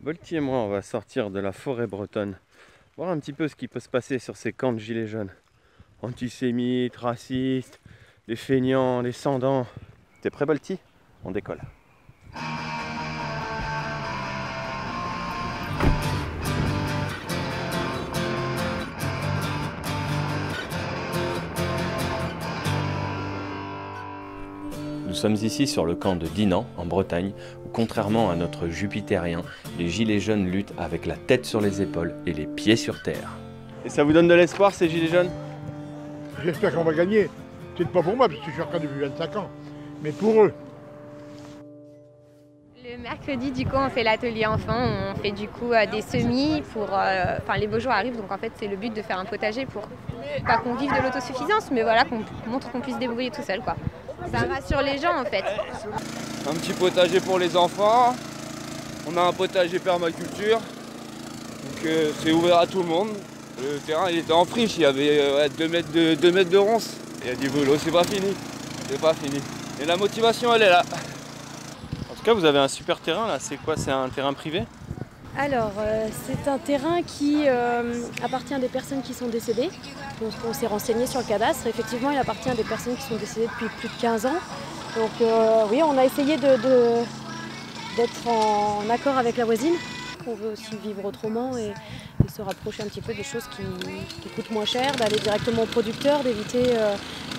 Bolti et moi, on va sortir de la forêt bretonne, voir un petit peu ce qui peut se passer sur ces camps de gilets jaunes. Antisémites, racistes, les feignants, les sans-dents. T'es prêt, Bolti? On décolle. Nous sommes ici sur le camp de Dinan, en Bretagne, où contrairement à notre jupitérien, les gilets jaunes luttent avec la tête sur les épaules et les pieds sur terre. Et ça vous donne de l'espoir, ces gilets jaunes? J'espère qu'on va gagner. C'est pas pour moi, parce que je suis encore depuis 25 ans, mais pour eux. Le mercredi, du coup, on fait l'atelier enfant. On fait du coup des semis pour... Enfin, les beaux jours arrivent, donc en fait, c'est le but de faire un potager pour pas qu'on vive de l'autosuffisance, mais voilà, qu'on montre qu'on puisse se débrouiller tout seul, quoi. Ça rassure les gens, en fait. Un petit potager pour les enfants. On a un potager permaculture. Donc c'est ouvert à tout le monde. Le terrain il était en friche, il y avait 2 mètres de ronce. Il y a du boulot, c'est pas fini. C'est pas fini. Et la motivation, elle est là. En tout cas, vous avez un super terrain là. C'est quoi? C'est un terrain privé? Alors, c'est un terrain qui appartient à des personnes qui sont décédées. Donc, on s'est renseigné sur le cadastre. Effectivement, il appartient à des personnes qui sont décédées depuis plus de 15 ans. Donc, oui, on a essayé d'être en accord avec la voisine. On veut aussi vivre autrement et se rapprocher un petit peu des choses qui coûtent moins cher, d'aller directement au producteur, d'éviter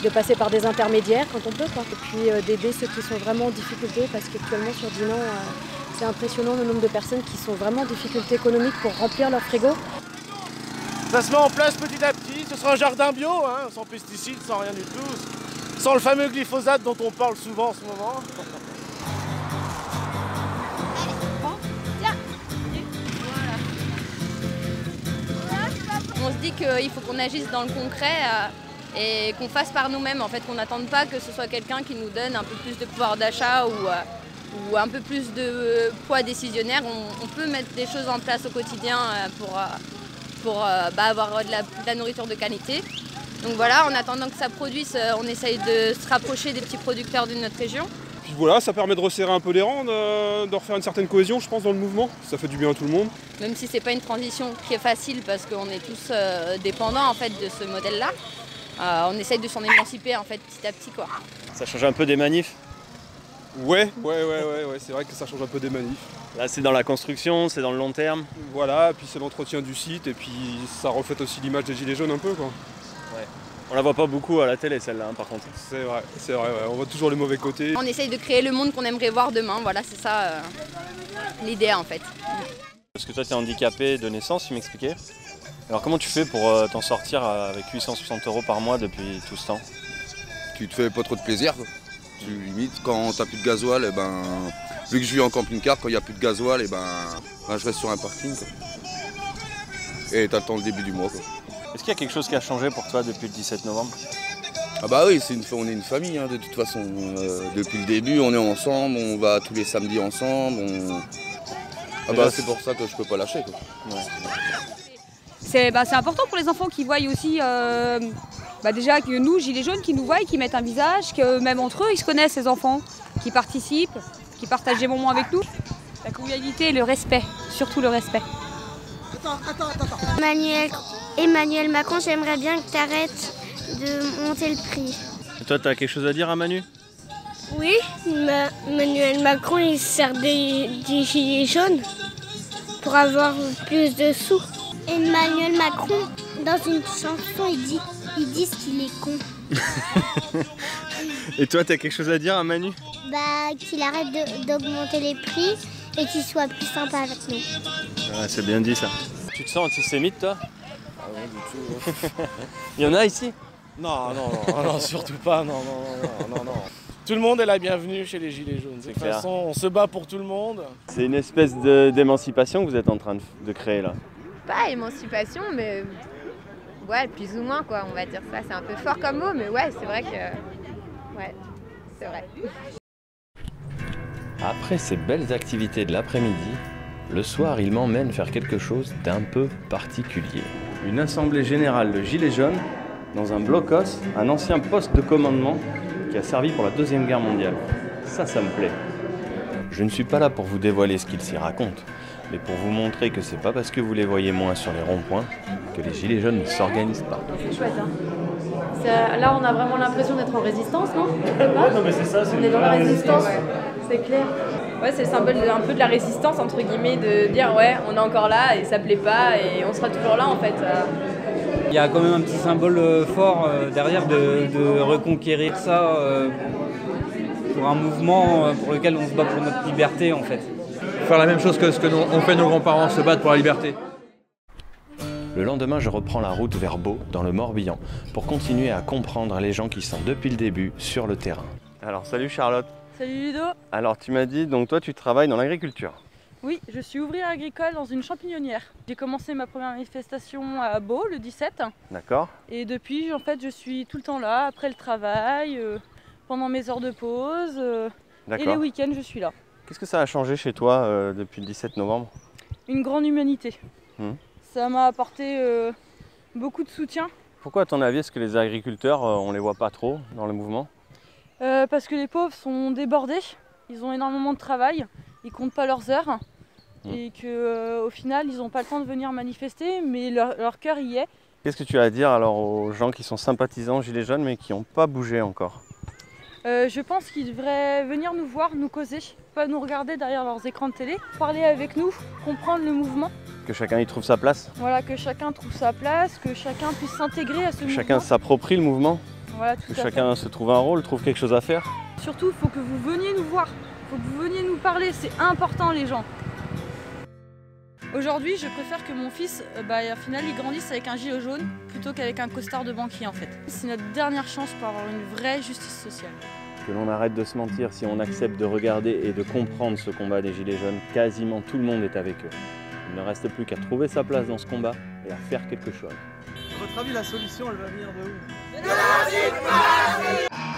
de passer par des intermédiaires quand on peut, quoi. Et puis d'aider ceux qui sont vraiment en difficulté, parce qu'actuellement sur Dinan, c'est impressionnant le nombre de personnes qui sont vraiment en difficulté économique pour remplir leur frigo. Ça se met en place petit à petit, ce sera un jardin bio, hein, sans pesticides, sans rien du tout, sans le fameux glyphosate dont on parle souvent en ce moment. On se dit qu'il faut qu'on agisse dans le concret et qu'on fasse par nous-mêmes, en fait, qu'on n'attende pas que ce soit quelqu'un qui nous donne un peu plus de pouvoir d'achat ou un peu plus de poids décisionnaire. On peut mettre des choses en place au quotidien pour avoir de la nourriture de qualité. Donc voilà, en attendant que ça produise, on essaye de se rapprocher des petits producteurs de notre région. Puis voilà, ça permet de resserrer un peu les rangs, de refaire une certaine cohésion, je pense, dans le mouvement. Ça fait du bien à tout le monde. Même si c'est pas une transition qui est facile parce qu'on est tous dépendants en fait de ce modèle-là, on essaye de s'en émanciper en fait petit à petit, quoi. Ça change un peu des manifs? Ouais, c'est vrai que ça change un peu des manifs. Là, c'est dans la construction, c'est dans le long terme. Voilà, puis c'est l'entretien du site, et puis ça reflète aussi l'image des gilets jaunes un peu, quoi. Ouais. On la voit pas beaucoup à la télé, celle-là, hein, par contre. C'est vrai, ouais. On voit toujours les mauvais côtés. On essaye de créer le monde qu'on aimerait voir demain, voilà, c'est ça l'idée en fait. Parce que toi, tu es handicapé de naissance, tu m'expliquais. Alors comment tu fais pour t'en sortir avec 860 € par mois depuis tout ce temps? Tu te fais pas trop de plaisir, quoi. Tu limites, quand t'as plus de gasoil, et ben, vu que je vis en camping-car, quand il n'y a plus de gasoil, et ben, je reste sur un parking, quoi. Et t'attends le début du mois, quoi. Est-ce qu'il y a quelque chose qui a changé pour toi depuis le 17 novembre? Ah bah oui, on est une famille, hein, de toute façon. Depuis le début, on est ensemble, on va tous les samedis ensemble. Ah bah c'est pour ça que je peux pas lâcher, quoi. Ouais. C'est important pour les enfants qui voient aussi, déjà que nous, gilets jaunes, qui nous voient, qui mettent un visage, que même entre eux, ils se connaissent, ces enfants, qui participent, qui partagent des moments avec nous. La convivialité et le respect, surtout le respect. Emmanuel Macron, j'aimerais bien que tu arrêtes de monter le prix. Et toi, tu as quelque chose à dire à Manu? Oui, Emmanuel Macron, il sert des gilets jaunes pour avoir plus de sous. Emmanuel Macron, dans une chanson, ils disent qu'il est con. Et toi, tu as quelque chose à dire à Manu? Qu'il arrête d'augmenter les prix et qu'il soit plus sympa avec nous. Ouais, c'est bien dit ça. Tu te sens antisémite, toi? Ah non, du tout. Il y en a ici? Non, surtout pas, non. Tout le monde est la bienvenue chez les Gilets jaunes. De toute façon, on se bat pour tout le monde. C'est une espèce d'émancipation que vous êtes en train de créer là. Pas émancipation, mais ouais, plus ou moins, quoi, on va dire ça. C'est un peu fort comme mot, mais ouais, c'est vrai que... Ouais, c'est vrai. Après ces belles activités de l'après-midi, le soir, il m'emmène faire quelque chose d'un peu particulier. Une assemblée générale de Gilets jaunes dans un blocos, un ancien poste de commandement qui a servi pour la Deuxième Guerre mondiale. Ça me plaît. Je ne suis pas là pour vous dévoiler ce qu'il s'y raconte, mais pour vous montrer que c'est pas parce que vous les voyez moins sur les ronds-points que les gilets jaunes ne s'organisent pas. C'est chouette, hein. Là, on a vraiment l'impression d'être en résistance, non? Non, mais c'est ça, on est dans la résistance, c'est clair. Ouais, c'est le symbole un peu de la résistance, entre guillemets, de dire ouais, on est encore là et ça plaît pas et on sera toujours là en fait. Il y a quand même un petit symbole fort derrière de reconquérir ça pour un mouvement pour lequel on se bat pour notre liberté en fait. Faire la même chose que ce que ont fait nos grands-parents, se battre pour la liberté. Le lendemain, je reprends la route vers Beau, dans le Morbihan, pour continuer à comprendre les gens qui sont depuis le début sur le terrain. Alors salut Charlotte. Salut Ludo. Alors tu m'as dit, donc toi tu travailles dans l'agriculture. Oui, je suis ouvrière agricole dans une champignonnière. J'ai commencé ma première manifestation à Beau le 17. D'accord. Et depuis, en fait, je suis tout le temps là, après le travail, pendant mes heures de pause. Et les week-ends, je suis là. Qu'est-ce que ça a changé chez toi depuis le 17 novembre? Une grande humanité. Ça m'a apporté beaucoup de soutien. Pourquoi à ton avis est-ce que les agriculteurs, on les voit pas trop dans le mouvement? Parce que les pauvres sont débordés, ils ont énormément de travail, ils comptent pas leurs heures et qu'au final ils n'ont pas le temps de venir manifester, mais leur cœur y est. Qu'est-ce que tu as à dire alors aux gens qui sont sympathisants gilets jaunes mais qui n'ont pas bougé encore? Je pense qu'ils devraient venir nous voir, nous causer, pas nous regarder derrière leurs écrans de télé, parler avec nous, comprendre le mouvement. Que chacun y trouve sa place? Voilà, que chacun trouve sa place, que chacun puisse s'intégrer à ce mouvement. Chacun s'approprie le mouvement? Voilà, tout que à fait. Chacun se trouve un rôle, trouve quelque chose à faire? Surtout, il faut que vous veniez nous voir, il faut que vous veniez nous parler, c'est important les gens. Aujourd'hui, je préfère que mon fils, au final, il grandisse avec un gilet jaune plutôt qu'avec un costard de banquier en fait. C'est notre dernière chance pour avoir une vraie justice sociale. Que l'on arrête de se mentir, si on accepte de regarder et de comprendre ce combat des gilets jaunes, quasiment tout le monde est avec eux. Il ne reste plus qu'à trouver sa place dans ce combat et à faire quelque chose. À votre avis, la solution, elle va venir de où? De la